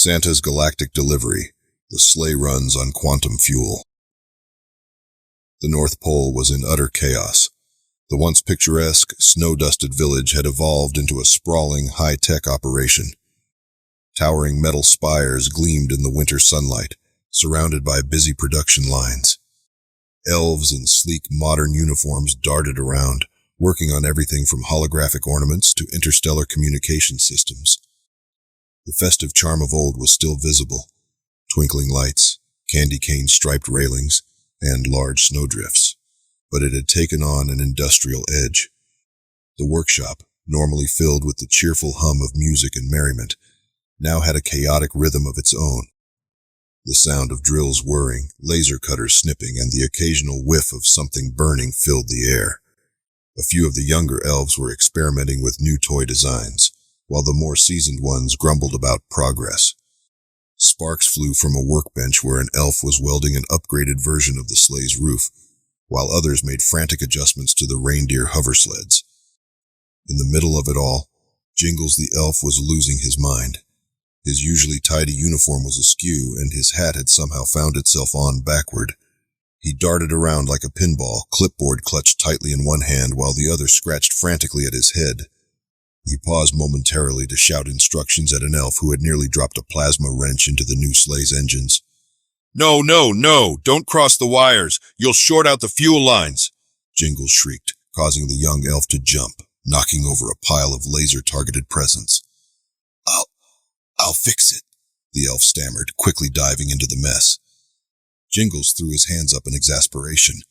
Santa's Galactic Delivery. The sleigh runs on quantum fuel. The North Pole was in utter chaos. The once picturesque, snow-dusted village had evolved into a sprawling, high-tech operation. Towering metal spires gleamed in the winter sunlight, surrounded by busy production lines. Elves in sleek, modern uniforms darted around, working on everything from holographic ornaments to interstellar communication systems. The festive charm of old was still visible. Twinkling lights, candy cane-striped railings, and large snowdrifts. But it had taken on an industrial edge. The workshop, normally filled with the cheerful hum of music and merriment, now had a chaotic rhythm of its own. The sound of drills whirring, laser cutters snipping, and the occasional whiff of something burning filled the air. A few of the younger elves were experimenting with new toy designs, while the more seasoned ones grumbled about progress. Sparks flew from a workbench where an elf was welding an upgraded version of the sleigh's roof, while others made frantic adjustments to the reindeer hover sleds. In the middle of it all, Jingles the elf was losing his mind. His usually tidy uniform was askew, and his hat had somehow found itself on backward. He darted around like a pinball, clipboard clutched tightly in one hand while the other scratched frantically at his head. He paused momentarily to shout instructions at an elf who had nearly dropped a plasma wrench into the new sleigh's engines. "No, no, no! Don't cross the wires! You'll short out the fuel lines!" Jingles shrieked, causing the young elf to jump, knocking over a pile of laser-targeted presents. I'll fix it," the elf stammered, quickly diving into the mess. Jingles threw his hands up in exasperation.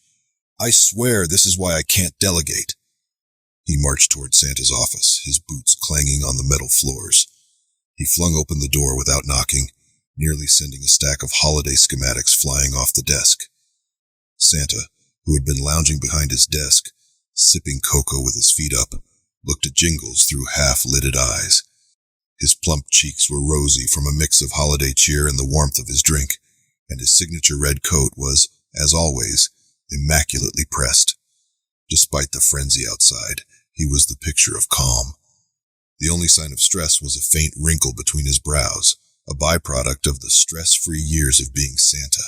"I swear this is why I can't delegate." He marched toward Santa's office, his boots clanging on the metal floors. He flung open the door without knocking, nearly sending a stack of holiday schematics flying off the desk. Santa, who had been lounging behind his desk, sipping cocoa with his feet up, looked at Jingles through half-lidded eyes. His plump cheeks were rosy from a mix of holiday cheer and the warmth of his drink, and his signature red coat was, as always, immaculately pressed. Despite the frenzy outside, he was the picture of calm. The only sign of stress was a faint wrinkle between his brows, a byproduct of the stress-free years of being Santa.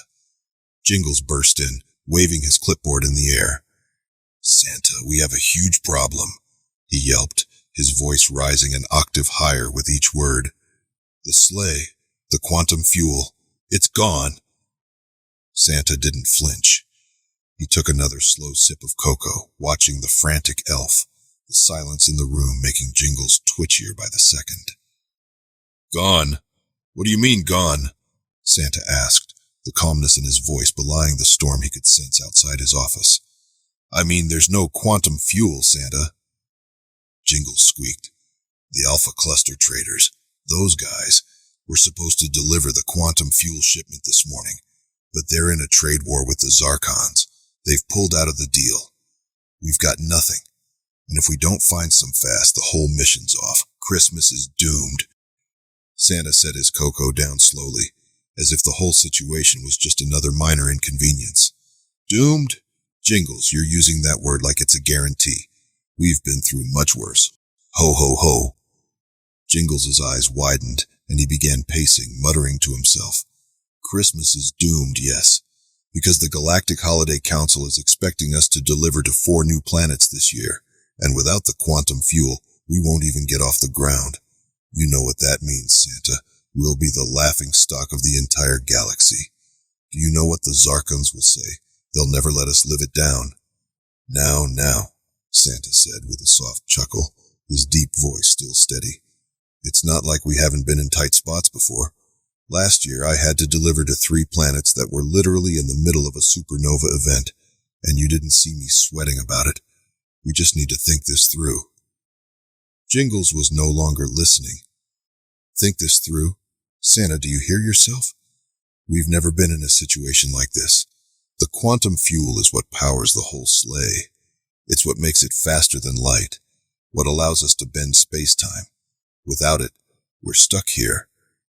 Jingles burst in, waving his clipboard in the air. "Santa, we have a huge problem," he yelped, his voice rising an octave higher with each word. "The sleigh, the quantum fuel, it's gone." Santa didn't flinch. He took another slow sip of cocoa, watching the frantic elf, the silence in the room making Jingles twitchier by the second. "Gone? What do you mean, gone?" Santa asked, the calmness in his voice belying the storm he could sense outside his office. "I mean, there's no quantum fuel, Santa." Jingles squeaked. "The Alpha Cluster traders, those guys, were supposed to deliver the quantum fuel shipment this morning, but they're in a trade war with the Zarkons. They've pulled out of the deal. We've got nothing, and if we don't find some fast, the whole mission's off. Christmas is doomed." Santa set his cocoa down slowly, as if the whole situation was just another minor inconvenience. "Doomed? Jingles, you're using that word like it's a guarantee. We've been through much worse. Ho, ho, ho." Jingles' eyes widened, and he began pacing, muttering to himself. "Christmas is doomed, yes, because the Galactic Holiday Council is expecting us to deliver to 4 new planets this year, and without the quantum fuel, we won't even get off the ground. You know what that means, Santa. We'll be the laughing stock of the entire galaxy. Do you know what the Zarkons will say? They'll never let us live it down." Now, Santa said with a soft chuckle, his deep voice still steady. "It's not like we haven't been in tight spots before. Last year I had to deliver to 3 planets that were literally in the middle of a supernova event, and you didn't see me sweating about it. We just need to think this through." Jingles was no longer listening. "Think this through? Santa, do you hear yourself? We've never been in a situation like this. The quantum fuel is what powers the whole sleigh. It's what makes it faster than light, what allows us to bend space-time. Without it, we're stuck here,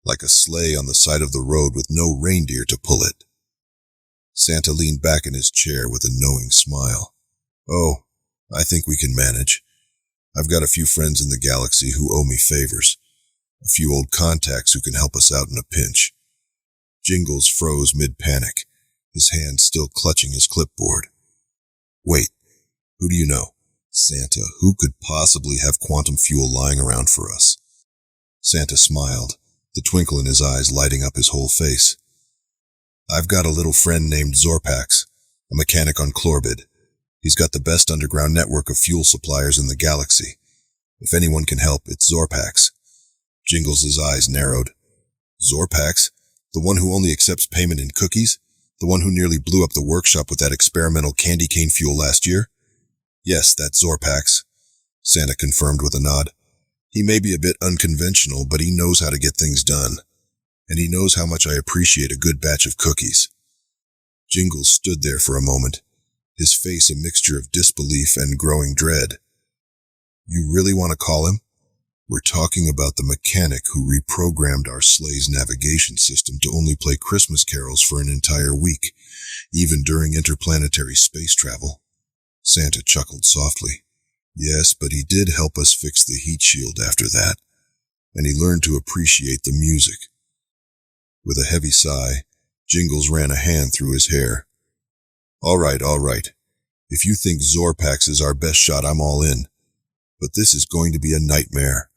like a sleigh on the side of the road with no reindeer to pull it." Santa leaned back in his chair with a knowing smile. "Oh, I think we can manage. I've got a few friends in the galaxy who owe me favors. A few old contacts who can help us out in a pinch. Jingles froze mid-panic, his hand still clutching his clipboard. Wait, who do you know? Santa, who could possibly have quantum fuel lying around for us? Santa smiled, the twinkle in his eyes lighting up his whole face. I've got a little friend named Zorpax, a mechanic on Clorbid. He's got the best underground network of fuel suppliers in the galaxy. If anyone can help, it's Zorpax. Jingles' eyes narrowed. Zorpax? The one who only accepts payment in cookies? The one who nearly blew up the workshop with that experimental candy cane fuel last year? Yes, that's Zorpax, Santa confirmed with a nod. He may be a bit unconventional, but he knows how to get things done. And he knows how much I appreciate a good batch of cookies. Jingles stood there for a moment, his face a mixture of disbelief and growing dread. You really want to call him? We're talking about the mechanic who reprogrammed our Sleigh's navigation system to only play Christmas carols for an entire week, even during interplanetary space travel. Santa chuckled softly. Yes, but he did help us fix the heat shield after that, and he learned to appreciate the music. With a heavy sigh, Jingles ran a hand through his hair. All right. If you think Zorpax is our best shot, I'm all in. But this is going to be a nightmare.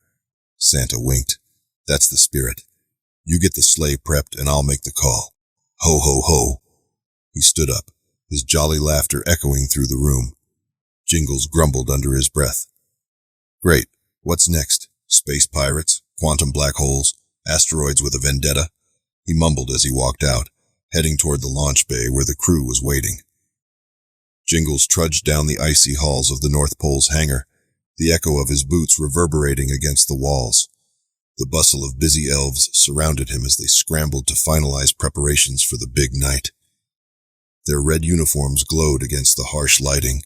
Santa winked. That's the spirit. You get the sleigh prepped and I'll make the call. Ho, ho, ho. He stood up, his jolly laughter echoing through the room. Jingles grumbled under his breath. Great. What's next? Space pirates? Quantum black holes? Asteroids with a vendetta? He mumbled as he walked out, heading toward the launch bay where the crew was waiting. Jingles trudged down the icy halls of the North Pole's hangar, the echo of his boots reverberating against the walls. The bustle of busy elves surrounded him as they scrambled to finalize preparations for the big night. Their red uniforms glowed against the harsh lighting,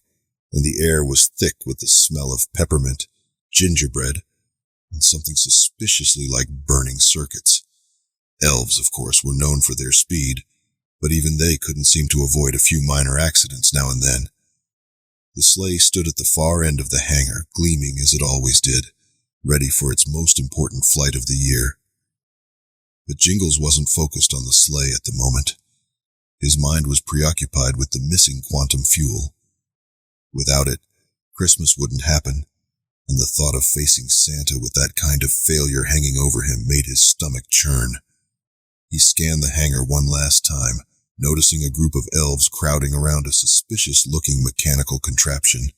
and the air was thick with the smell of peppermint, gingerbread, and something suspiciously like burning circuits. Elves, of course, were known for their speed, but even they couldn't seem to avoid a few minor accidents now and then. The sleigh stood at the far end of the hangar, gleaming as it always did, ready for its most important flight of the year. But Jingles wasn't focused on the sleigh at the moment. His mind was preoccupied with the missing quantum fuel. Without it, Christmas wouldn't happen, and the thought of facing Santa with that kind of failure hanging over him made his stomach churn. He scanned the hangar one last time, noticing a group of elves crowding around a suspicious-looking mechanical contraption.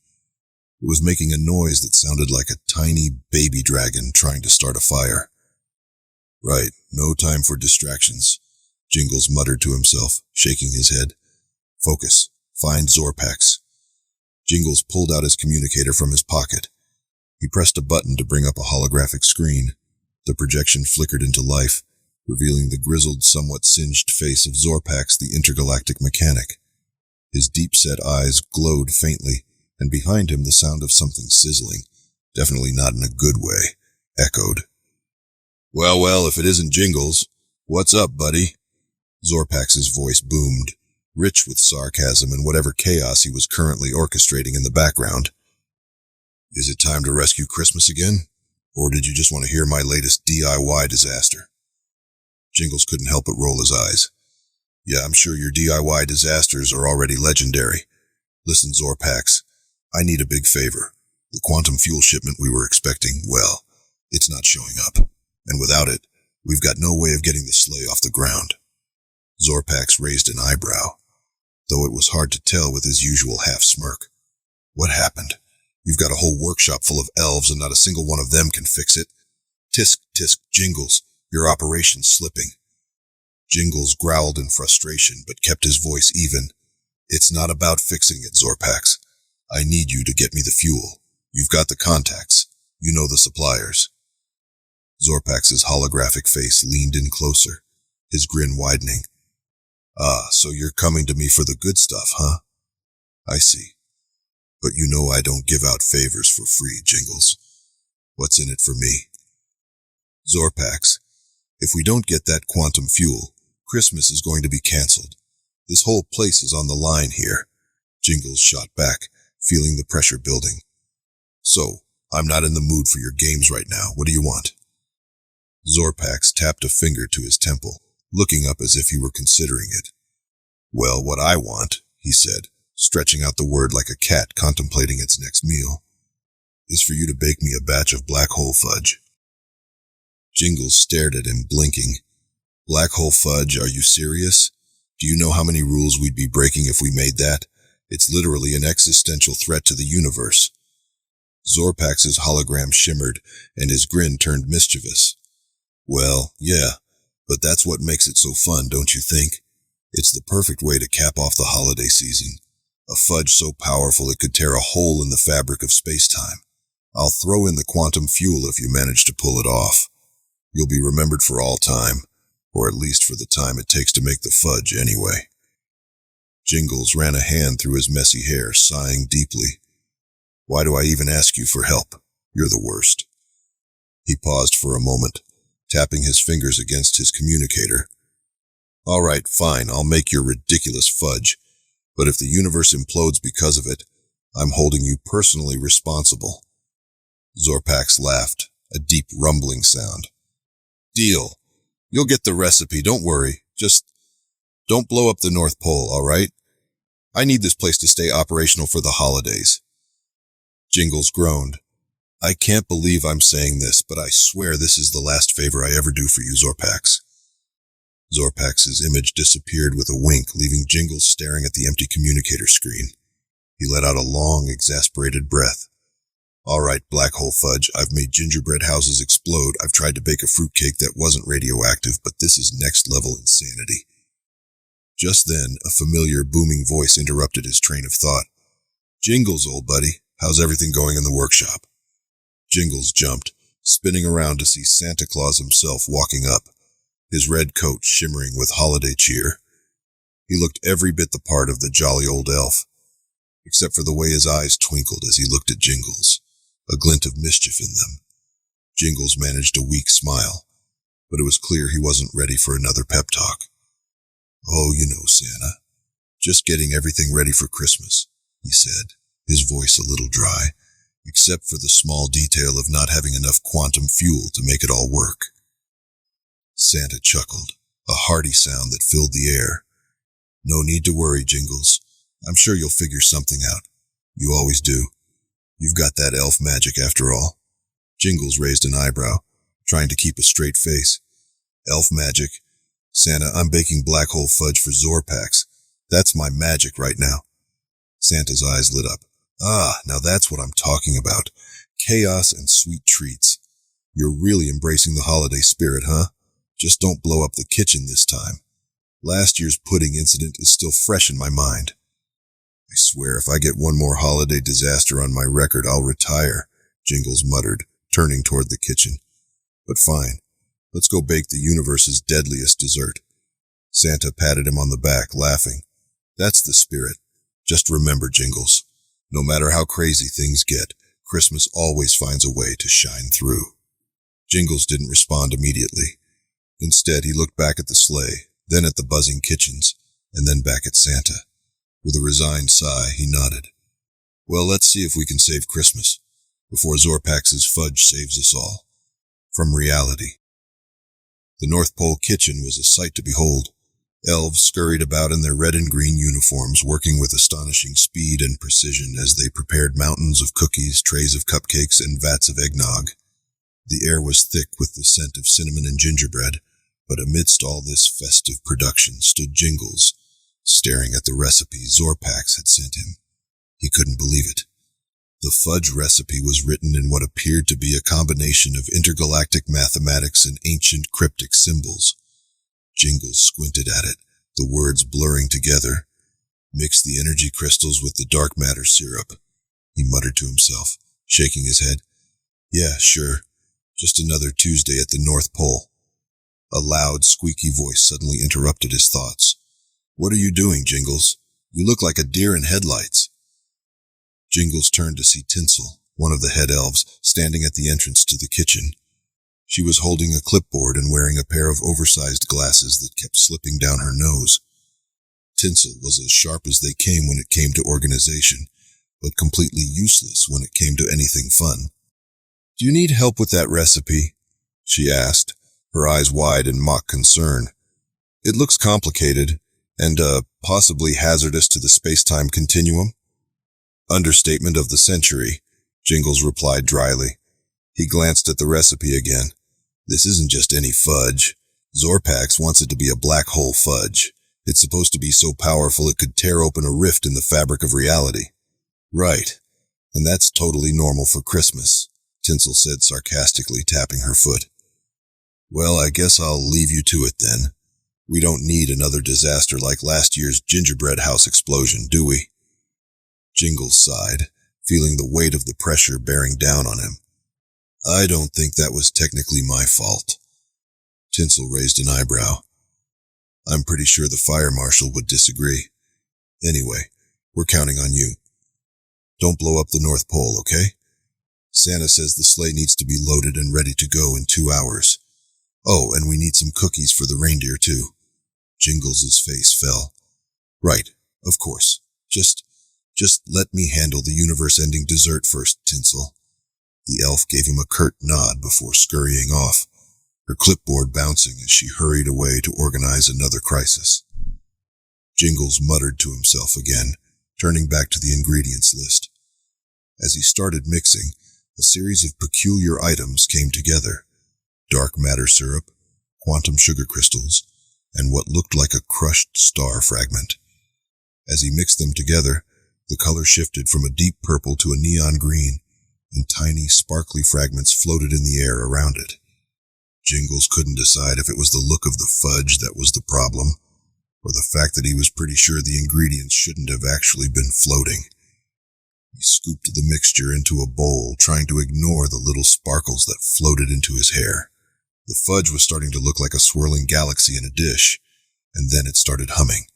It was making a noise that sounded like a tiny baby dragon trying to start a fire. Right, no time for distractions, Jingles muttered to himself, shaking his head. Focus, find Zorpax. Jingles pulled out his communicator from his pocket. He pressed a button to bring up a holographic screen. The projection flickered into life, revealing the grizzled, somewhat singed face of Zorpax, the intergalactic mechanic. His deep-set eyes glowed faintly, and behind him the sound of something sizzling, definitely not in a good way, echoed. Well, if it isn't Jingles. What's up, buddy? Zorpax's voice boomed, rich with sarcasm and whatever chaos he was currently orchestrating in the background. Is it time to rescue Christmas again? Or did you just want to hear my latest DIY disaster? Jingles couldn't help but roll his eyes. Yeah, I'm sure your DIY disasters are already legendary. Listen, Zorpax, I need a big favor. The quantum fuel shipment we were expecting, well, it's not showing up. And without it, we've got no way of getting the sleigh off the ground. Zorpax raised an eyebrow, though it was hard to tell with his usual half-smirk. What happened? You've got a whole workshop full of elves and not a single one of them can fix it. Tisk, tisk, Jingles, your operation's slipping. Jingles growled in frustration, but kept his voice even. It's not about fixing it, Zorpax. I need you to get me the fuel. You've got the contacts. You know the suppliers. Zorpax's holographic face leaned in closer, his grin widening. Ah, so you're coming to me for the good stuff, huh? I see. But you know I don't give out favors for free, Jingles. What's in it for me? Zorpax, if we don't get that quantum fuel, Christmas is going to be cancelled. This whole place is on the line here. Jingles shot back, feeling the pressure building. So, I'm not in the mood for your games right now. What do you want? Zorpax tapped a finger to his temple, looking up as if he were considering it. Well, what I want, he said, stretching out the word like a cat contemplating its next meal, is for you to bake me a batch of black hole fudge. Jingles stared at him, blinking. Black hole fudge, are you serious? Do you know how many rules we'd be breaking if we made that? It's literally an existential threat to the universe. Zorpax's hologram shimmered, and his grin turned mischievous. Well, yeah, but that's what makes it so fun, don't you think? It's the perfect way to cap off the holiday season. A fudge so powerful it could tear a hole in the fabric of space-time. I'll throw in the quantum fuel if you manage to pull it off. You'll be remembered for all time, or at least for the time it takes to make the fudge anyway. Jingles ran a hand through his messy hair, sighing deeply. Why do I even ask you for help? You're the worst. He paused for a moment, tapping his fingers against his communicator. All right, fine, I'll make your ridiculous fudge, but if the universe implodes because of it, I'm holding you personally responsible. Zorpax laughed, a deep rumbling sound. Deal. You'll get the recipe, don't worry. Just don't blow up the North Pole, all right? I need this place to stay operational for the holidays. Jingles groaned. I can't believe I'm saying this, but I swear this is the last favor I ever do for you, Zorpax. Zorpax's image disappeared with a wink, leaving Jingles staring at the empty communicator screen. He let out a long, exasperated breath. All right, black hole fudge, I've made gingerbread houses explode. I've tried to bake a fruitcake that wasn't radioactive, but this is next-level insanity. Just then, a familiar, booming voice interrupted his train of thought. Jingles, old buddy, how's everything going in the workshop? Jingles jumped, spinning around to see Santa Claus himself walking up, his red coat shimmering with holiday cheer. He looked every bit the part of the jolly old elf, except for the way his eyes twinkled as he looked at Jingles, a glint of mischief in them. Jingles managed a weak smile, but it was clear he wasn't ready for another pep talk. Oh, you know, Santa, just getting everything ready for Christmas, he said, his voice a little dry, except for the small detail of not having enough quantum fuel to make it all work. Santa chuckled, a hearty sound that filled the air. No need to worry, Jingles. I'm sure you'll figure something out. You always do. You've got that elf magic after all. Jingles raised an eyebrow, trying to keep a straight face. Elf magic? Santa, I'm baking black hole fudge for Zorpax. That's my magic right now. Santa's eyes lit up. Ah, now that's what I'm talking about. Chaos and sweet treats. You're really embracing the holiday spirit, huh? Just don't blow up the kitchen this time. Last year's pudding incident is still fresh in my mind. I swear if I get one more holiday disaster on my record, I'll retire, Jingles muttered, turning toward the kitchen. But fine, let's go bake the universe's deadliest dessert. Santa patted him on the back, laughing. That's the spirit. Just remember, Jingles, no matter how crazy things get, Christmas always finds a way to shine through. Jingles didn't respond immediately. Instead, he looked back at the sleigh, then at the buzzing kitchens, and then back at Santa. With a resigned sigh, he nodded. Well, let's see if we can save Christmas, before Zorpax's fudge saves us all. From reality. The North Pole kitchen was a sight to behold. Elves scurried about in their red and green uniforms, working with astonishing speed and precision as they prepared mountains of cookies, trays of cupcakes, and vats of eggnog. The air was thick with the scent of cinnamon and gingerbread, but amidst all this festive production stood Jingles, staring at the recipe Zorpax had sent him. He couldn't believe it. The fudge recipe was written in what appeared to be a combination of intergalactic mathematics and ancient cryptic symbols. Jingles squinted at it, the words blurring together. Mix the energy crystals with the dark matter syrup, he muttered to himself, shaking his head. Yeah, sure. Just another Tuesday at the North Pole. A loud, squeaky voice suddenly interrupted his thoughts. What are you doing, Jingles? You look like a deer in headlights. Jingles turned to see Tinsel, one of the head elves, standing at the entrance to the kitchen. She was holding a clipboard and wearing a pair of oversized glasses that kept slipping down her nose. Tinsel was as sharp as they came when it came to organization, but completely useless when it came to anything fun. Do you need help with that recipe? She asked, her eyes wide in mock concern. It looks complicated, and, possibly hazardous to the space-time continuum. Understatement of the century, Jingles replied dryly. He glanced at the recipe again. This isn't just any fudge. Zorpax wants it to be a black hole fudge. It's supposed to be so powerful it could tear open a rift in the fabric of reality. Right. And that's totally normal for Christmas, Tinsel said sarcastically, tapping her foot. Well, I guess I'll leave you to it then. We don't need another disaster like last year's gingerbread house explosion, do we? Jingles sighed, feeling the weight of the pressure bearing down on him. I don't think that was technically my fault. Tinsel raised an eyebrow. I'm pretty sure the fire marshal would disagree. Anyway, we're counting on you. Don't blow up the North Pole, okay? Santa says the sleigh needs to be loaded and ready to go in 2 hours. Oh, and we need some cookies for the reindeer, too. Jingles' face fell. Right, of course. Just let me handle the universe-ending dessert first, Tinsel. The elf gave him a curt nod before scurrying off, her clipboard bouncing as she hurried away to organize another crisis. Jingles muttered to himself again, turning back to the ingredients list. As he started mixing, a series of peculiar items came together. Dark matter syrup, quantum sugar crystals, and what looked like a crushed star fragment. As he mixed them together, the color shifted from a deep purple to a neon green, and tiny, sparkly fragments floated in the air around it. Jingles couldn't decide if it was the look of the fudge that was the problem, or the fact that he was pretty sure the ingredients shouldn't have actually been floating. He scooped the mixture into a bowl, trying to ignore the little sparkles that floated into his hair. The fudge was starting to look like a swirling galaxy in a dish, and then it started humming.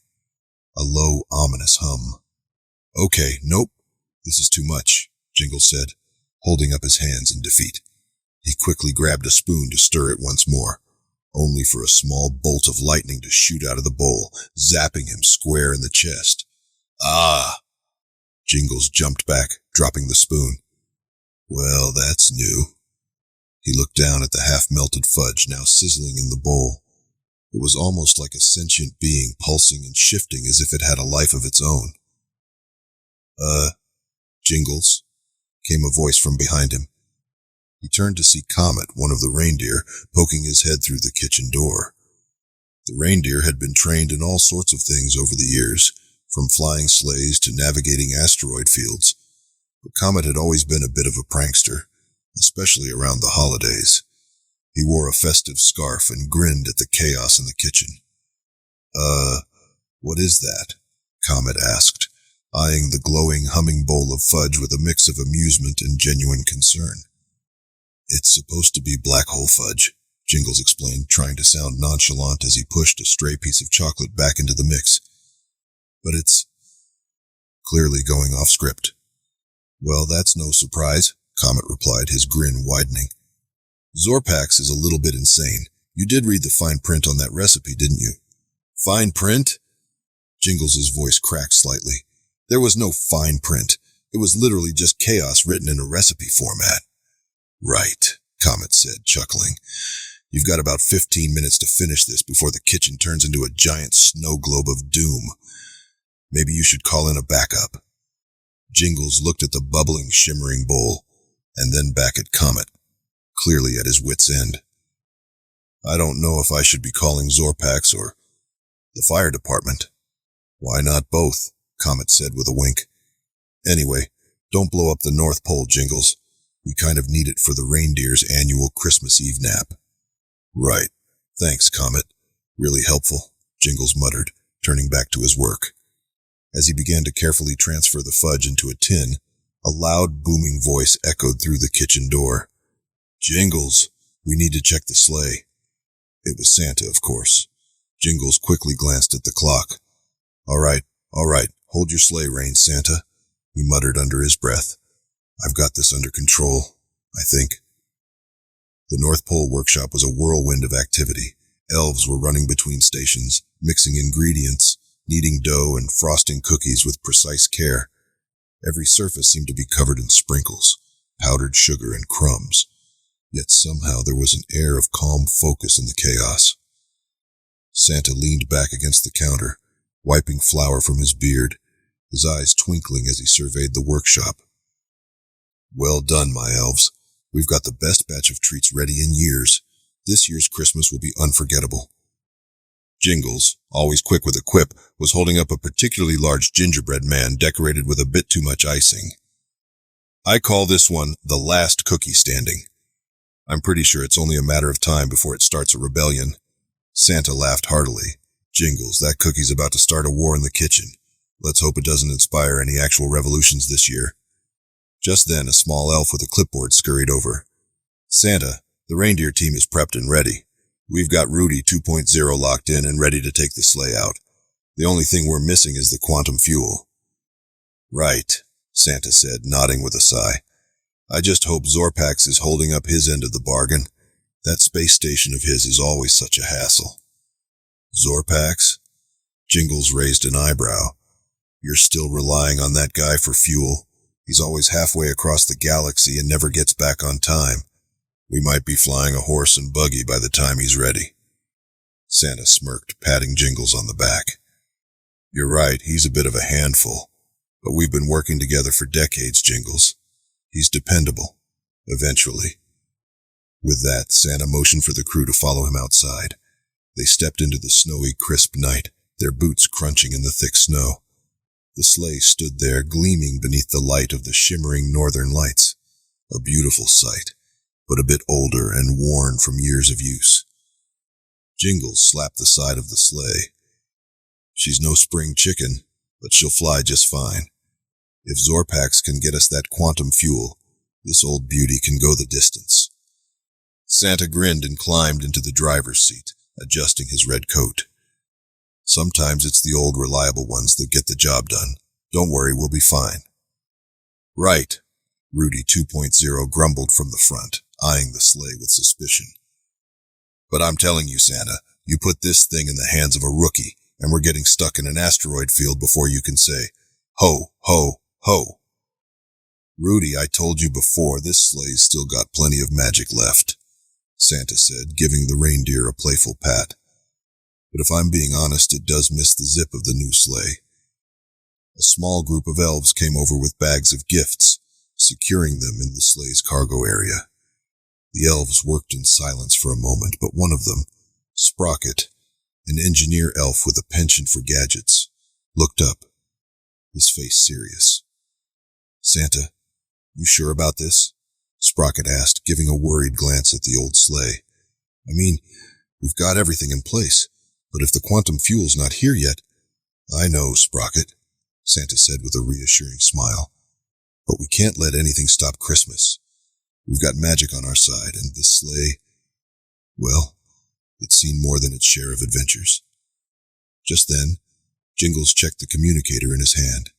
A low, ominous hum. Okay, nope, this is too much, Jingles said, holding up his hands in defeat. He quickly grabbed a spoon to stir it once more, only for a small bolt of lightning to shoot out of the bowl, zapping him square in the chest. Ah! Jingles jumped back, dropping the spoon. Well, that's new. He looked down at the half-melted fudge now sizzling in the bowl. It was almost like a sentient being pulsing and shifting as if it had a life of its own. Jingles, came a voice from behind him. He turned to see Comet, one of the reindeer, poking his head through the kitchen door. The reindeer had been trained in all sorts of things over the years, from flying sleighs to navigating asteroid fields. But Comet had always been a bit of a prankster, especially around the holidays. He wore a festive scarf and grinned at the chaos in the kitchen. What is that? Comet asked, eyeing the glowing, humming bowl of fudge with a mix of amusement and genuine concern. It's supposed to be black hole fudge, Jingles explained, trying to sound nonchalant as he pushed a stray piece of chocolate back into the mix. But it's clearly going off script. Well, that's no surprise, Comet replied, his grin widening. Zorpax is a little bit insane. You did read the fine print on that recipe, didn't you? Fine print? Jingles' voice cracked slightly. There was no fine print. It was literally just chaos written in a recipe format. Right, Comet said, chuckling. You've got about 15 minutes to finish this before the kitchen turns into a giant snow globe of doom. Maybe you should call in a backup. Jingles looked at the bubbling, shimmering bowl, and then back at Comet, clearly at his wit's end. I don't know if I should be calling Zorpax or the fire department. Why not both? Comet said with a wink. Anyway, don't blow up the North Pole, Jingles. We kind of need it for the reindeer's annual Christmas Eve nap. Right. Thanks, Comet. Really helpful, Jingles muttered, turning back to his work. As he began to carefully transfer the fudge into a tin, a loud, booming voice echoed through the kitchen door. Jingles, we need to check the sleigh. It was Santa, of course. Jingles quickly glanced at the clock. All right, hold your sleigh reins, Santa, he muttered under his breath. I've got this under control, I think. The North Pole workshop was a whirlwind of activity. Elves were running between stations, mixing ingredients, kneading dough and frosting cookies with precise care. Every surface seemed to be covered in sprinkles, powdered sugar, and crumbs. Yet somehow there was an air of calm focus in the chaos. Santa leaned back against the counter, wiping flour from his beard, his eyes twinkling as he surveyed the workshop. Well done, my elves. We've got the best batch of treats ready in years. This year's Christmas will be unforgettable. Jingles, always quick with a quip, was holding up a particularly large gingerbread man decorated with a bit too much icing. I call this one the last cookie standing. I'm pretty sure it's only a matter of time before it starts a rebellion. Santa laughed heartily. Jingles, that cookie's about to start a war in the kitchen. Let's hope it doesn't inspire any actual revolutions this year. Just then, a small elf with a clipboard scurried over. Santa, the reindeer team is prepped and ready. We've got Rudy 2.0 locked in and ready to take the sleigh out. The only thing we're missing is the quantum fuel. Right, Santa said, nodding with a sigh. I just hope Zorpax is holding up his end of the bargain. That space station of his is always such a hassle. Zorpax? Jingles raised an eyebrow. You're still relying on that guy for fuel? He's always halfway across the galaxy and never gets back on time. We might be flying a horse and buggy by the time he's ready. Santa smirked, patting Jingles on the back. You're right, he's a bit of a handful. But we've been working together for decades, Jingles. He's dependable. Eventually. With that, Santa motioned for the crew to follow him outside. They stepped into the snowy, crisp night, their boots crunching in the thick snow. The sleigh stood there, gleaming beneath the light of the shimmering northern lights. A beautiful sight, but a bit older and worn from years of use. Jingles slapped the side of the sleigh. She's no spring chicken, but she'll fly just fine. If Zorpax can get us that quantum fuel, this old beauty can go the distance. Santa grinned and climbed into the driver's seat, adjusting his red coat. Sometimes it's the old reliable ones that get the job done. Don't worry, we'll be fine. Right, Rudy 2.0 grumbled from the front, eyeing the sleigh with suspicion. But I'm telling you, Santa, you put this thing in the hands of a rookie, and we're getting stuck in an asteroid field before you can say, ho, ho, ho. Rudy, I told you before, this sleigh's still got plenty of magic left, Santa said, giving the reindeer a playful pat. But if I'm being honest, it does miss the zip of the new sleigh. A small group of elves came over with bags of gifts, securing them in the sleigh's cargo area. The elves worked in silence for a moment, but one of them, Sprocket, an engineer elf with a penchant for gadgets, looked up, his face serious. Santa, you sure about this? Sprocket asked, giving a worried glance at the old sleigh. I mean, we've got everything in place, but if the quantum fuel's not here yet... I know, Sprocket, Santa said with a reassuring smile. But we can't let anything stop Christmas. We've got magic on our side, and this sleigh... well, it's seen more than its share of adventures. Just then, Jingles checked the communicator in his hand.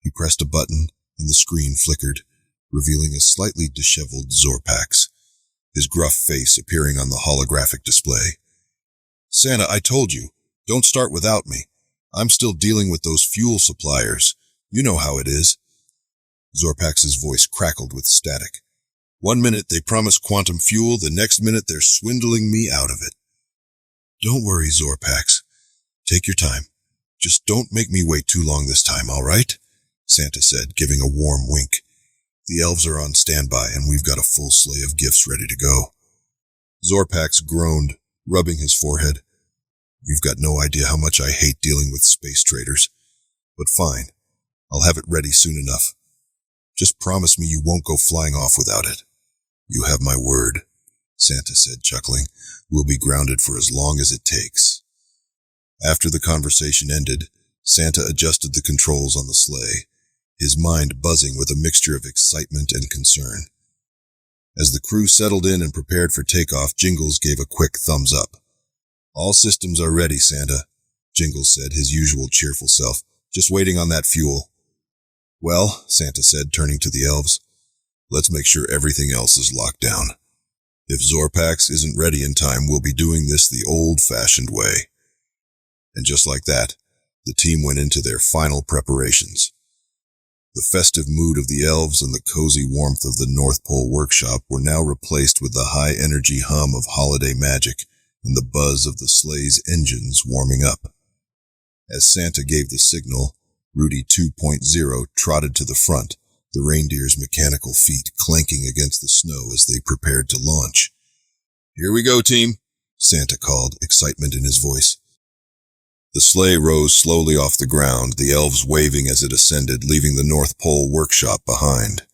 He pressed a button, and the screen flickered, revealing a slightly disheveled Zorpax, his gruff face appearing on the holographic display. Santa, I told you, don't start without me. I'm still dealing with those fuel suppliers. You know how it is. Zorpax's voice crackled with static. One minute they promise quantum fuel, the next minute they're swindling me out of it. Don't worry, Zorpax. Take your time. Just don't make me wait too long this time, all right? Santa said, giving a warm wink. The elves are on standby, and we've got a full sleigh of gifts ready to go. Zorpax groaned, rubbing his forehead. You've got no idea how much I hate dealing with space traders. But fine, I'll have it ready soon enough. Just promise me you won't go flying off without it. You have my word, Santa said, chuckling. We'll be grounded for as long as it takes. After the conversation ended, Santa adjusted the controls on the sleigh, his mind buzzing with a mixture of excitement and concern. As the crew settled in and prepared for takeoff, Jingles gave a quick thumbs up. All systems are ready, Santa, Jingles said, his usual cheerful self, just waiting on that fuel. Well, Santa said, turning to the elves, let's make sure everything else is locked down. If Zorpax isn't ready in time, we'll be doing this the old-fashioned way. And just like that, the team went into their final preparations. The festive mood of the elves and the cozy warmth of the North Pole workshop were now replaced with the high-energy hum of holiday magic and the buzz of the sleigh's engines warming up. As Santa gave the signal, Rudy 2.0 trotted to the front, the reindeer's mechanical feet clanking against the snow as they prepared to launch. "Here we go, team," Santa called, excitement in his voice. The sleigh rose slowly off the ground, the elves waving as it ascended, leaving the North Pole workshop behind.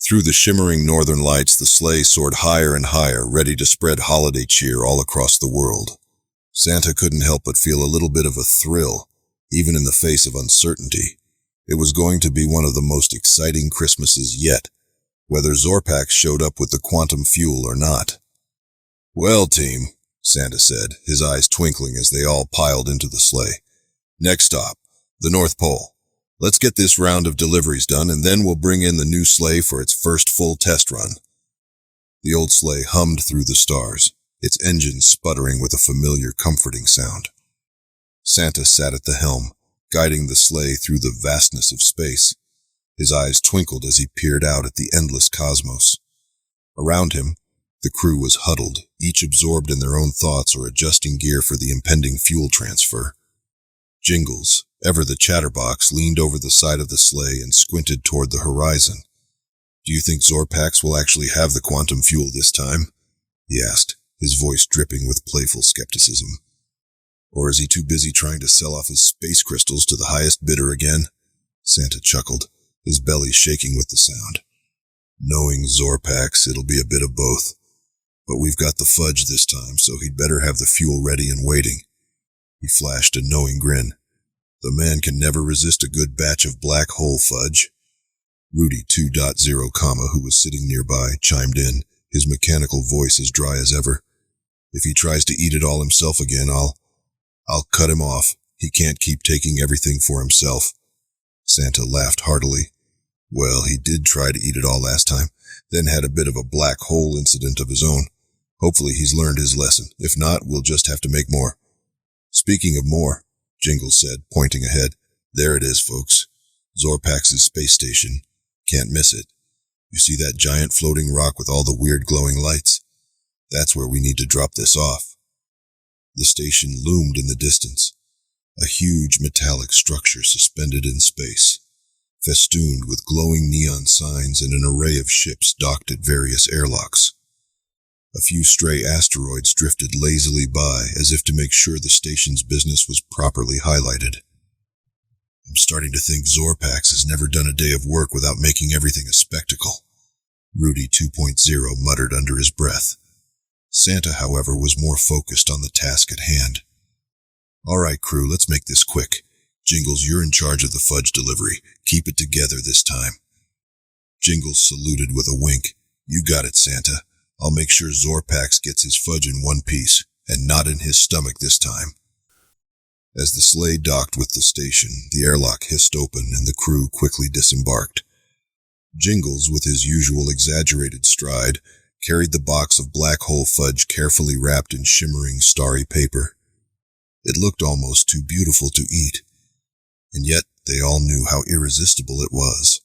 Through the shimmering northern lights, the sleigh soared higher and higher, ready to spread holiday cheer all across the world. Santa couldn't help but feel a little bit of a thrill, even in the face of uncertainty. It was going to be one of the most exciting Christmases yet, whether Zorpax showed up with the quantum fuel or not. "Well, team," Santa said, his eyes twinkling as they all piled into the sleigh. "Next stop, the North Pole. Let's get this round of deliveries done, and then we'll bring in the new sleigh for its first full test run." The old sleigh hummed through the stars, its engine sputtering with a familiar, comforting sound. Santa sat at the helm, guiding the sleigh through the vastness of space. His eyes twinkled as he peered out at the endless cosmos. Around him, the crew was huddled, each absorbed in their own thoughts or adjusting gear for the impending fuel transfer. Jingles, ever the chatterbox, leaned over the side of the sleigh and squinted toward the horizon. "Do you think Zorpax will actually have the quantum fuel this time?" he asked, his voice dripping with playful skepticism. "Or is he too busy trying to sell off his space crystals to the highest bidder again?" Santa chuckled, his belly shaking with the sound. "Knowing Zorpax, it'll be a bit of both. But we've got the fudge this time, so he'd better have the fuel ready and waiting." He flashed a knowing grin. "The man can never resist a good batch of black hole fudge." Rudy 2.0, who was sitting nearby, chimed in, his mechanical voice as dry as ever. "If he tries to eat it all himself again, I'll cut him off. He can't keep taking everything for himself." Santa laughed heartily. "Well, he did try to eat it all last time, then had a bit of a black hole incident of his own. Hopefully he's learned his lesson. If not, we'll just have to make more." "Speaking of more," Jingles said, pointing ahead, "there it is, folks. Zorpax's space station. Can't miss it. You see that giant floating rock with all the weird glowing lights? That's where we need to drop this off." The station loomed in the distance, a huge metallic structure suspended in space, festooned with glowing neon signs and an array of ships docked at various airlocks. A few stray asteroids drifted lazily by, as if to make sure the station's business was properly highlighted. "I'm starting to think Zorpax has never done a day of work without making everything a spectacle," Rudy 2.0 muttered under his breath. Santa, however, was more focused on the task at hand. "All right, crew, let's make this quick. Jingles, you're in charge of the fudge delivery. Keep it together this time." Jingles saluted with a wink. "You got it, Santa. I'll make sure Zorpax gets his fudge in one piece, and not in his stomach this time." As the sleigh docked with the station, the airlock hissed open and the crew quickly disembarked. Jingles, with his usual exaggerated stride, carried the box of black hole fudge carefully wrapped in shimmering, starry paper. It looked almost too beautiful to eat, and yet they all knew how irresistible it was.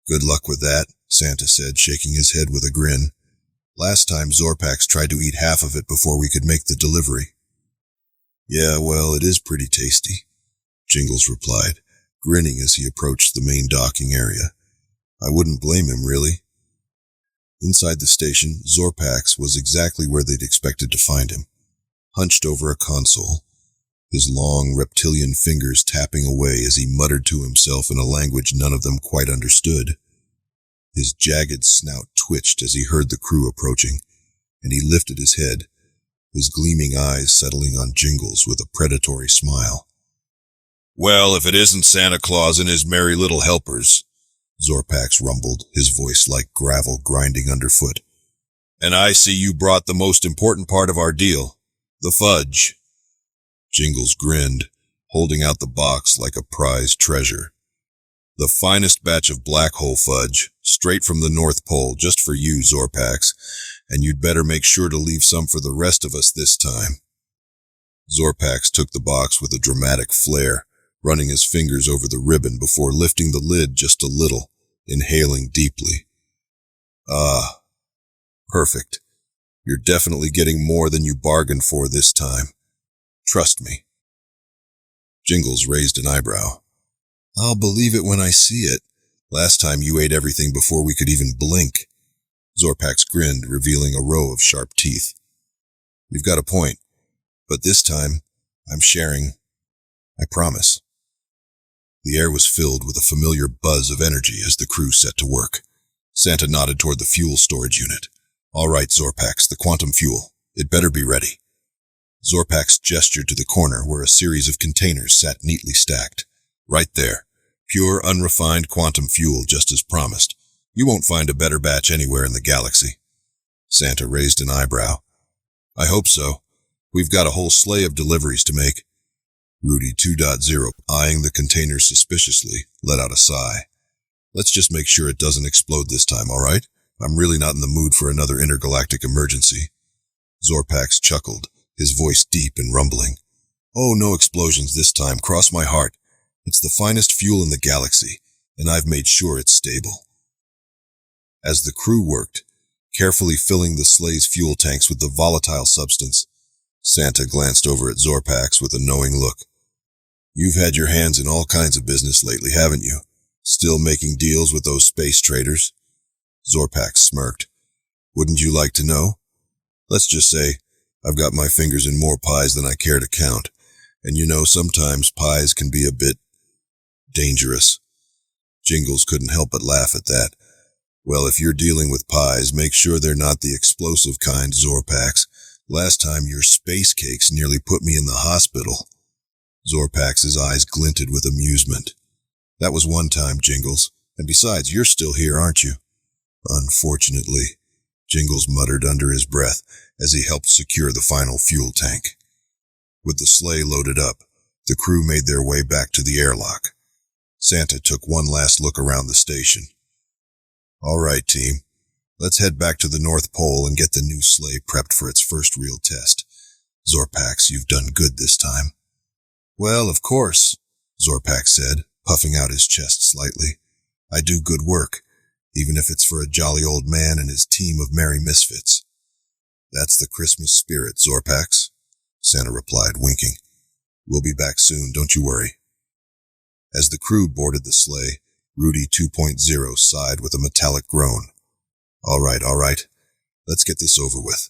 "Good luck with that," Santa said, shaking his head with a grin. "Last time Zorpax tried to eat half of it before we could make the delivery." "Yeah, well, it is pretty tasty," Jingles replied, grinning as he approached the main docking area. "I wouldn't blame him, really." Inside the station, Zorpax was exactly where they'd expected to find him, hunched over a console, his long reptilian fingers tapping away as he muttered to himself in a language none of them quite understood. His jagged snout twitched as he heard the crew approaching, and he lifted his head, his gleaming eyes settling on Jingles with a predatory smile. "Well, if it isn't Santa Claus and his merry little helpers," Zorpax rumbled, his voice like gravel grinding underfoot. "And I see you brought the most important part of our deal, the fudge." Jingles grinned, holding out the box like a prized treasure. "The finest batch of black hole fudge, straight from the North Pole, just for you, Zorpax, and you'd better make sure to leave some for the rest of us this time." Zorpax took the box with a dramatic flair, running his fingers over the ribbon before lifting the lid just a little, inhaling deeply. Ah, perfect. You're definitely getting more than you bargained for this time. Trust me. Jingles raised an eyebrow. I'll believe it when I see it. Last time you ate everything before we could even blink. Zorpax grinned, revealing a row of sharp teeth. You've got a point, but this time, I'm sharing. I promise. The air was filled with a familiar buzz of energy as the crew set to work. Santa nodded toward the fuel storage unit. All right, Zorpax, the quantum fuel. It better be ready. Zorpax gestured to the corner where a series of containers sat neatly stacked. Right there. Pure, unrefined quantum fuel, just as promised. You won't find a better batch anywhere in the galaxy. Santa raised an eyebrow. I hope so. We've got a whole sleigh of deliveries to make. Rudy 2.0, eyeing the containers suspiciously, let out a sigh. Let's just make sure it doesn't explode this time, all right? I'm really not in the mood for another intergalactic emergency. Zorpax chuckled, his voice deep and rumbling. Oh, no explosions this time, cross my heart. It's the finest fuel in the galaxy, and I've made sure it's stable. As the crew worked, carefully filling the sleigh's fuel tanks with the volatile substance, Santa glanced over at Zorpax with a knowing look. You've had your hands in all kinds of business lately, haven't you? Still making deals with those space traders? Zorpax smirked. Wouldn't you like to know? Let's just say, I've got my fingers in more pies than I care to count, and you know sometimes pies can be a bit dangerous. Jingles couldn't help but laugh at that. Well, if you're dealing with pies, make sure they're not the explosive kind, Zorpax. Last time your space cakes nearly put me in the hospital. Zorpax's eyes glinted with amusement. That was one time, Jingles, and besides, you're still here, aren't you? Unfortunately, Jingles muttered under his breath as he helped secure the final fuel tank. With the sleigh loaded up, the crew made their way back to the airlock. Santa took one last look around the station. All right, team. Let's head back to the North Pole and get the new sleigh prepped for its first real test. Zorpax, you've done good this time. Well, of course, Zorpax said, puffing out his chest slightly. I do good work, even if it's for a jolly old man and his team of merry misfits. That's the Christmas spirit, Zorpax, Santa replied, winking. We'll be back soon, don't you worry. As the crew boarded the sleigh, Rudy 2.0 sighed with a metallic groan. All right. Let's get this over with.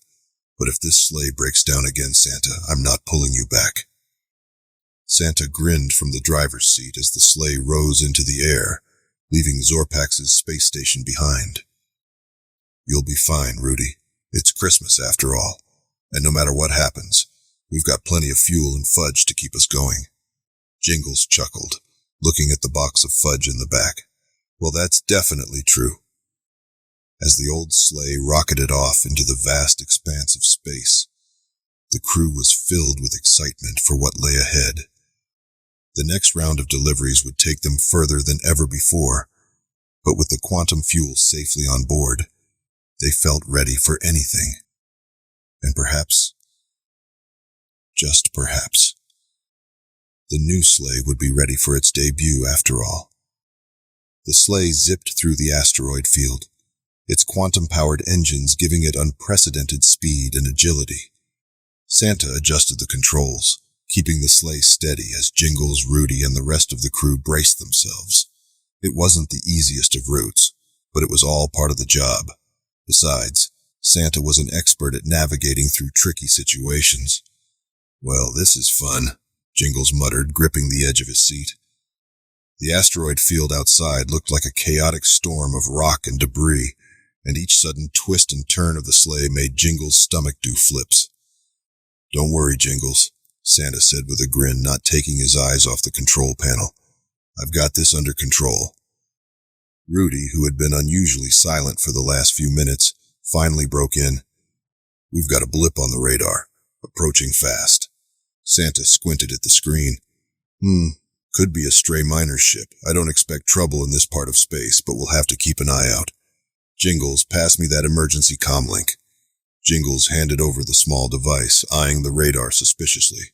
But if this sleigh breaks down again, Santa, I'm not pulling you back. Santa grinned from the driver's seat as the sleigh rose into the air, leaving Zorpax's space station behind. You'll be fine, Rudy. It's Christmas after all, and no matter what happens, we've got plenty of fuel and fudge to keep us going. Jingles chuckled, looking at the box of fudge in the back. Well, that's definitely true. As the old sleigh rocketed off into the vast expanse of space, the crew was filled with excitement for what lay ahead. The next round of deliveries would take them further than ever before, but with the quantum fuel safely on board, they felt ready for anything. And perhaps, just perhaps, the new sleigh would be ready for its debut after all. The sleigh zipped through the asteroid field, its quantum-powered engines giving it unprecedented speed and agility. Santa adjusted the controls, keeping the sleigh steady as Jingles, Rudy, and the rest of the crew braced themselves. It wasn't the easiest of routes, but it was all part of the job. Besides, Santa was an expert at navigating through tricky situations. Well, this is fun, Jingles muttered, gripping the edge of his seat. The asteroid field outside looked like a chaotic storm of rock and debris, and each sudden twist and turn of the sleigh made Jingles' stomach do flips. Don't worry, Jingles, Santa said with a grin, not taking his eyes off the control panel. I've got this under control. Rudy, who had been unusually silent for the last few minutes, finally broke in. We've got a blip on the radar, approaching fast. Santa squinted at the screen. Could be a stray miner's ship. I don't expect trouble in this part of space, but we'll have to keep an eye out. Jingles, pass me that emergency comlink. Jingles handed over the small device, eyeing the radar suspiciously.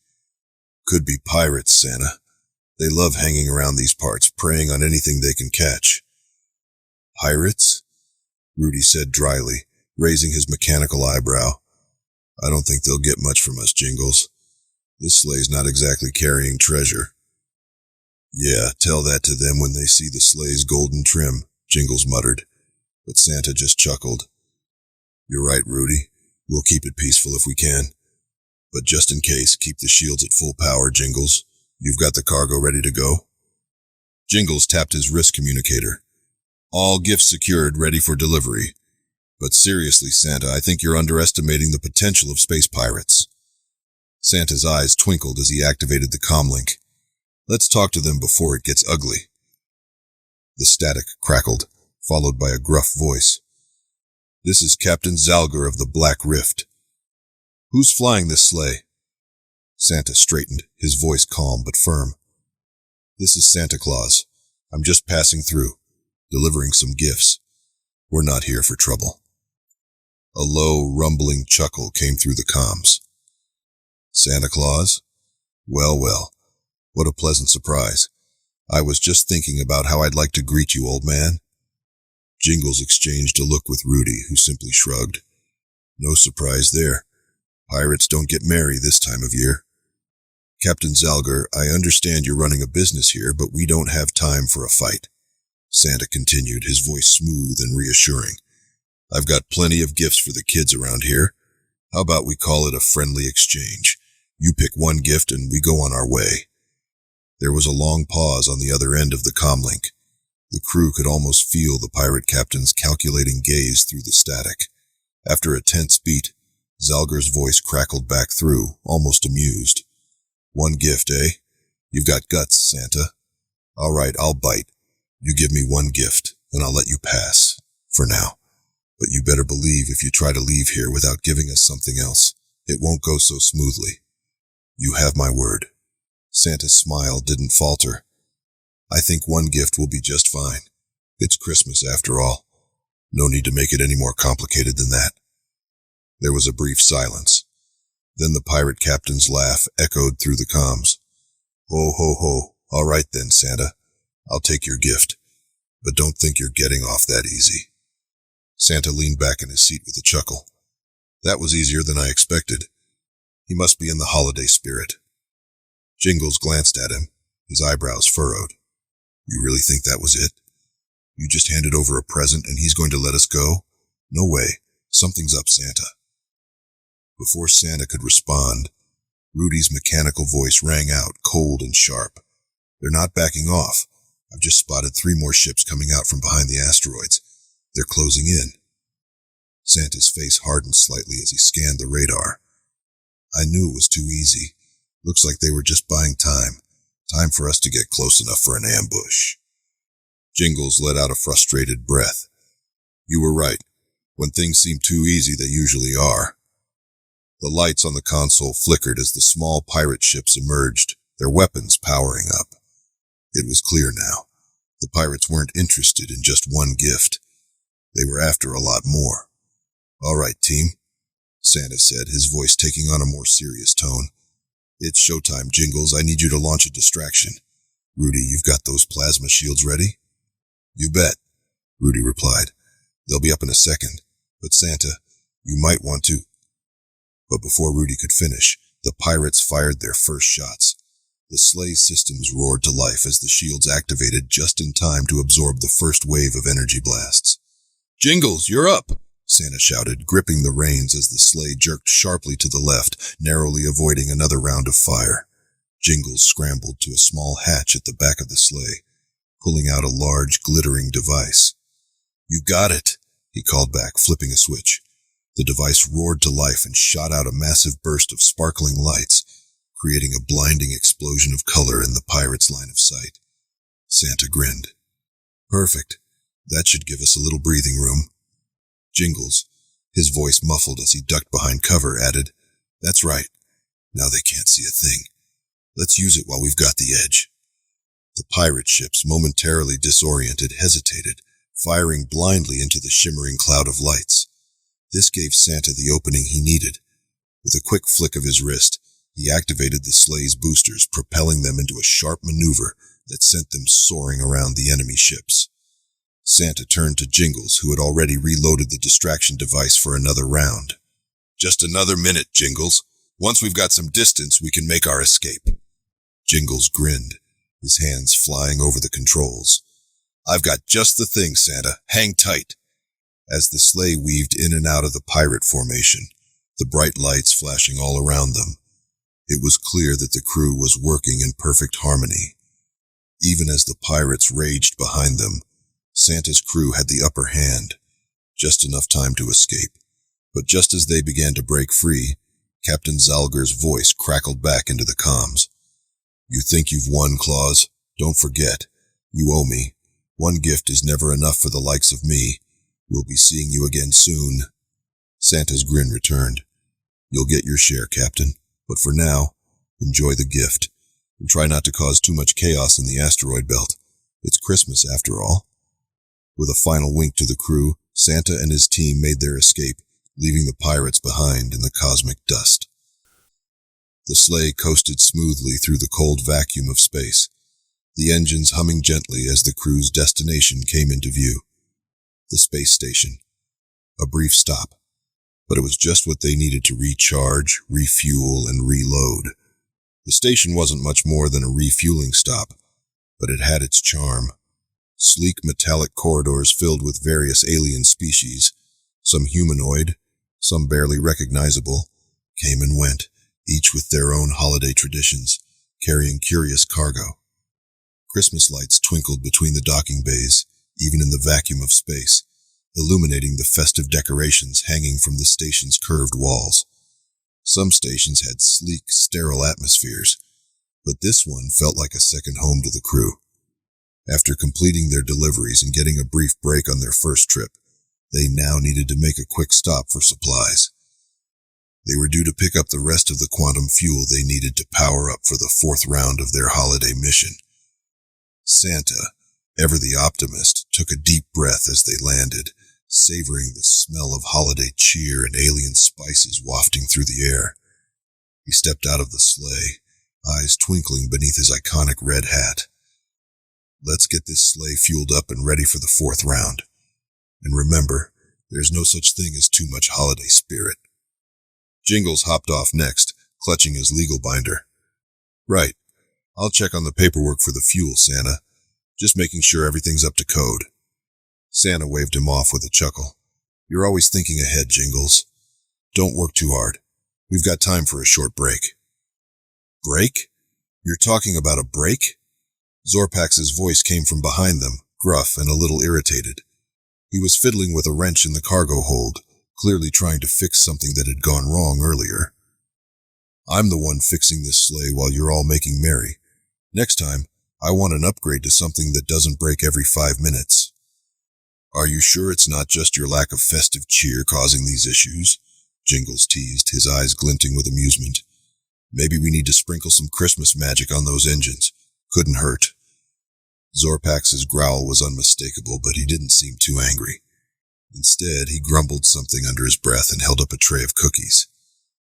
Could be pirates, Santa. They love hanging around these parts, preying on anything they can catch. Pirates? Rudy said dryly, raising his mechanical eyebrow. I don't think they'll get much from us, Jingles. This sleigh's not exactly carrying treasure. Yeah, tell that to them when they see the sleigh's golden trim, Jingles muttered, but Santa just chuckled. You're right, Rudy. We'll keep it peaceful if we can. But just in case, keep the shields at full power, Jingles. You've got the cargo ready to go? Jingles tapped his wrist communicator. All gifts secured, ready for delivery. But seriously, Santa, I think you're underestimating the potential of space pirates. Santa's eyes twinkled as he activated the comlink. Let's talk to them before it gets ugly. The static crackled, followed by a gruff voice. This is Captain Zalgar of the Black Rift. Who's flying this sleigh? Santa straightened, his voice calm but firm. This is Santa Claus. I'm just passing through, delivering some gifts. We're not here for trouble. A low, rumbling chuckle came through the comms. Santa Claus? Well, well, what a pleasant surprise. I was just thinking about how I'd like to greet you, old man. Jingles exchanged a look with Rudy, who simply shrugged. No surprise there. Pirates don't get merry this time of year. Captain Zalgar, I understand you're running a business here, but we don't have time for a fight. Santa continued, his voice smooth and reassuring. I've got plenty of gifts for the kids around here. How about we call it a friendly exchange? You pick one gift and we go on our way. There was a long pause on the other end of the comlink. The crew could almost feel the pirate captain's calculating gaze through the static. After a tense beat, Zalgar's voice crackled back through, almost amused. One gift, eh? You've got guts, Santa. All right, I'll bite. You give me one gift, and I'll let you pass, for now. But you better believe if you try to leave here without giving us something else, it won't go so smoothly. You have my word. Santa's smile didn't falter. I think one gift will be just fine. It's Christmas after all. No need to make it any more complicated than that. There was a brief silence. Then the pirate captain's laugh echoed through the comms. Ho, ho, ho. All right then, Santa. I'll take your gift. But don't think you're getting off that easy. Santa leaned back in his seat with a chuckle. That was easier than I expected. He must be in the holiday spirit. Jingles glanced at him, his eyebrows furrowed. You really think that was it? You just handed over a present and he's going to let us go? No way. Something's up, Santa. Before Santa could respond, Rudy's mechanical voice rang out, cold and sharp. They're not backing off. I've just spotted 3 more ships coming out from behind the asteroids. They're closing in. Santa's face hardened slightly as he scanned the radar. I knew it was too easy. Looks like they were just buying time. Time for us to get close enough for an ambush. Jingles let out a frustrated breath. You were right. When things seem too easy, they usually are. The lights on the console flickered as the small pirate ships emerged, their weapons powering up. It was clear now. The pirates weren't interested in just one gift. They were after a lot more. All right, team, Santa said, his voice taking on a more serious tone. It's showtime, Jingles. I need you to launch a distraction. Rudy, you've got those plasma shields ready? You bet, Rudy replied. They'll be up in a second. But Santa, you might want to. But before Rudy could finish, the pirates fired their first shots. The Sleigh systems roared to life as the shields activated just in time to absorb the first wave of energy blasts. Jingles, you're up, Santa shouted, gripping the reins as the sleigh jerked sharply to the left, narrowly avoiding another round of fire. Jingles scrambled to a small hatch at the back of the sleigh, pulling out a large, glittering device. You got it, he called back, flipping a switch. The device roared to life and shot out a massive burst of sparkling lights, creating a blinding explosion of color in the pirate's line of sight. Santa grinned. Perfect. That should give us a little breathing room. Jingles, his voice muffled as he ducked behind cover, added, That's right. Now they can't see a thing. Let's use it while we've got the edge. The pirate ships, momentarily disoriented, hesitated, firing blindly into the shimmering cloud of lights. This gave Santa the opening he needed. With a quick flick of his wrist, He activated the Sleigh's boosters, propelling them into a sharp maneuver that sent them soaring around the enemy ships. Santa turned to Jingles, who had already reloaded the distraction device for another round. "Just another minute, Jingles. Once we've got some distance, we can make our escape." Jingles grinned, his hands flying over the controls. "I've got just the thing, Santa. Hang tight." As the sleigh weaved in and out of the pirate formation, the bright lights flashing all around them, it was clear that the crew was working in perfect harmony. Even as the pirates raged behind them, Santa's crew had the upper hand, just enough time to escape. But just as they began to break free, Captain Zalger's voice crackled back into the comms. "You think you've won, Claus? Don't forget. You owe me. One gift is never enough for the likes of me. We'll be seeing you again soon." Santa's grin returned. "You'll get your share, Captain. But for now, enjoy the gift. And try not to cause too much chaos in the asteroid belt. It's Christmas, after all." With a final wink to the crew, Santa and his team made their escape, leaving the pirates behind in the cosmic dust. The sleigh coasted smoothly through the cold vacuum of space, the engines humming gently as the crew's destination came into view. The space station. A brief stop, but it was just what they needed to recharge, refuel, and reload. The station wasn't much more than a refueling stop, but it had its charm. Sleek metallic corridors filled with various alien species, some humanoid, some barely recognizable, came and went, each with their own holiday traditions, carrying curious cargo. Christmas lights twinkled between the docking bays, even in the vacuum of space, illuminating the festive decorations hanging from the station's curved walls. Some stations had sleek, sterile atmospheres, but this one felt like a second home to the crew. After completing their deliveries and getting a brief break on their first trip, they now needed to make a quick stop for supplies. They were due to pick up the rest of the quantum fuel they needed to power up for the fourth round of their holiday mission. Santa, ever the optimist, took a deep breath as they landed, savoring the smell of holiday cheer and alien spices wafting through the air. He stepped out of the sleigh, eyes twinkling beneath his iconic red hat. "Let's get this sleigh fueled up and ready for the fourth round. And remember, there's no such thing as too much holiday spirit." Jingles hopped off next, clutching his legal binder. "Right. I'll check on the paperwork for the fuel, Santa. Just making sure everything's up to code." Santa waved him off with a chuckle. "You're always thinking ahead, Jingles. Don't work too hard. We've got time for a short break." "Break? You're talking about a break?" Zorpax's voice came from behind them, gruff and a little irritated. He was fiddling with a wrench in the cargo hold, clearly trying to fix something that had gone wrong earlier. "I'm the one fixing this sleigh while you're all making merry. Next time, I want an upgrade to something that doesn't break every 5 minutes. "Are you sure it's not just your lack of festive cheer causing these issues?" Jingles teased, his eyes glinting with amusement. "Maybe we need to sprinkle some Christmas magic on those engines. Couldn't hurt." Zorpax's growl was unmistakable, but he didn't seem too angry. Instead, he grumbled something under his breath and held up a tray of cookies.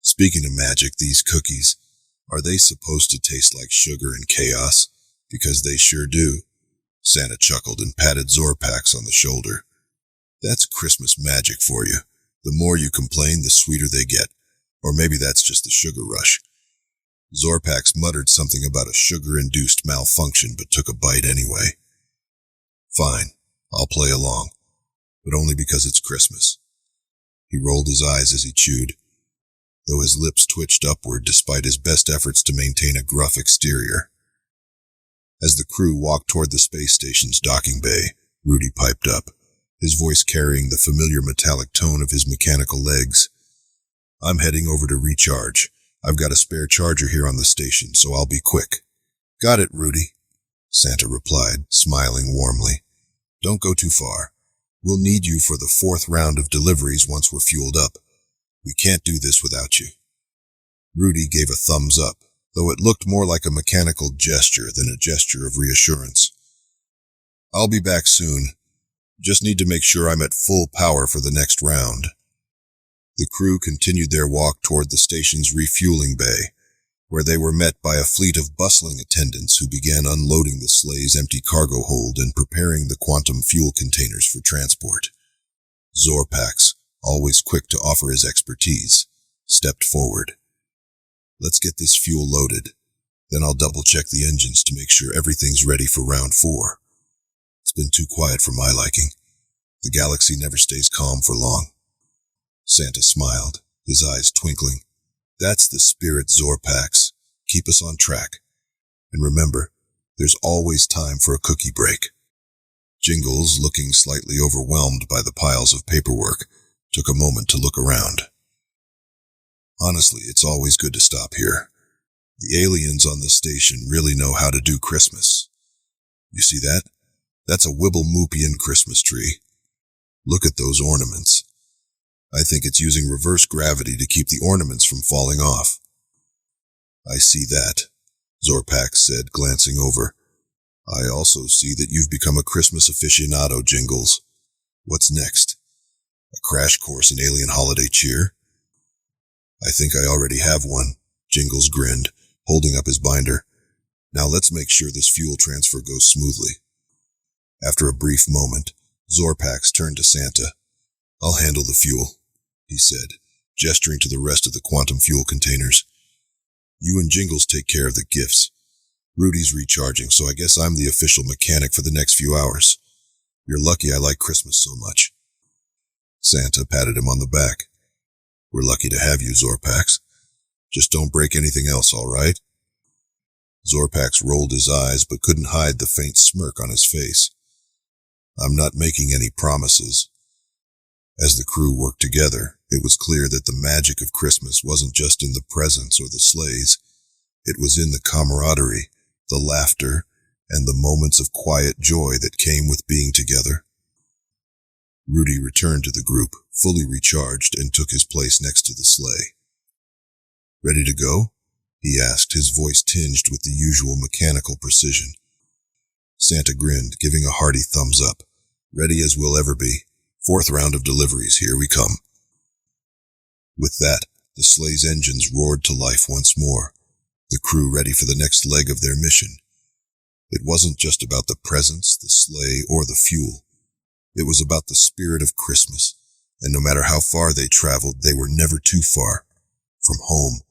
"Speaking of magic, these cookies, are they supposed to taste like sugar and chaos? Because they sure do." Santa chuckled and patted Zorpax on the shoulder. "That's Christmas magic for you. The more you complain, the sweeter they get. Or maybe that's just the sugar rush." Zorpax muttered something about a sugar-induced malfunction, but took a bite anyway. "Fine, I'll play along, but only because it's Christmas." He rolled his eyes as he chewed, though his lips twitched upward despite his best efforts to maintain a gruff exterior. As the crew walked toward the space station's docking bay, Rudy piped up, his voice carrying the familiar metallic tone of his mechanical legs. "I'm heading over to recharge. I've got a spare charger here on the station, so I'll be quick." "Got it, Rudy," Santa replied, smiling warmly. "Don't go too far. We'll need you for the fourth round of deliveries once we're fueled up. We can't do this without you." Rudy gave a thumbs up, though it looked more like a mechanical gesture than a gesture of reassurance. "I'll be back soon. Just need to make sure I'm at full power for the next round." The crew continued their walk toward the station's refueling bay, where they were met by a fleet of bustling attendants who began unloading the Sleigh's empty cargo hold and preparing the quantum fuel containers for transport. Zorpax, always quick to offer his expertise, stepped forward. "Let's get this fuel loaded. Then I'll double-check the engines to make sure everything's ready for round 4. It's been too quiet for my liking. The galaxy never stays calm for long." Santa smiled, his eyes twinkling. "That's the spirit, Zorpax. Keep us on track. And remember, there's always time for a cookie break." Jingles, looking slightly overwhelmed by the piles of paperwork, took a moment to look around. "Honestly, it's always good to stop here. The aliens on the station really know how to do Christmas. You see that? That's a Wibble-Moopian Christmas tree. Look at those ornaments. I think it's using reverse gravity to keep the ornaments from falling off." "I see that," Zorpax said, glancing over. "I also see that you've become a Christmas aficionado, Jingles. What's next? A crash course in alien holiday cheer?" "I think I already have one," Jingles grinned, holding up his binder. "Now let's make sure this fuel transfer goes smoothly." After a brief moment, Zorpax turned to Santa. "I'll handle the fuel," he said, gesturing to the rest of the quantum fuel containers. "You and Jingles take care of the gifts. Rudy's recharging, so I guess I'm the official mechanic for the next few hours. You're lucky I like Christmas so much." Santa patted him on the back. "We're lucky to have you, Zorpax. Just don't break anything else, all right?" Zorpax rolled his eyes but couldn't hide the faint smirk on his face. "I'm not making any promises." As the crew worked together, it was clear that the magic of Christmas wasn't just in the presents or the sleighs. It was in the camaraderie, the laughter, and the moments of quiet joy that came with being together. Rudy returned to the group, fully recharged, and took his place next to the sleigh. "Ready to go?" he asked, his voice tinged with the usual mechanical precision. Santa grinned, giving a hearty thumbs up. "Ready as we'll ever be. 4th round of deliveries, here we come." With that, the sleigh's engines roared to life once more, the crew ready for the next leg of their mission. It wasn't just about the presents, the sleigh, or the fuel. It was about the spirit of Christmas, and no matter how far they traveled, they were never too far from home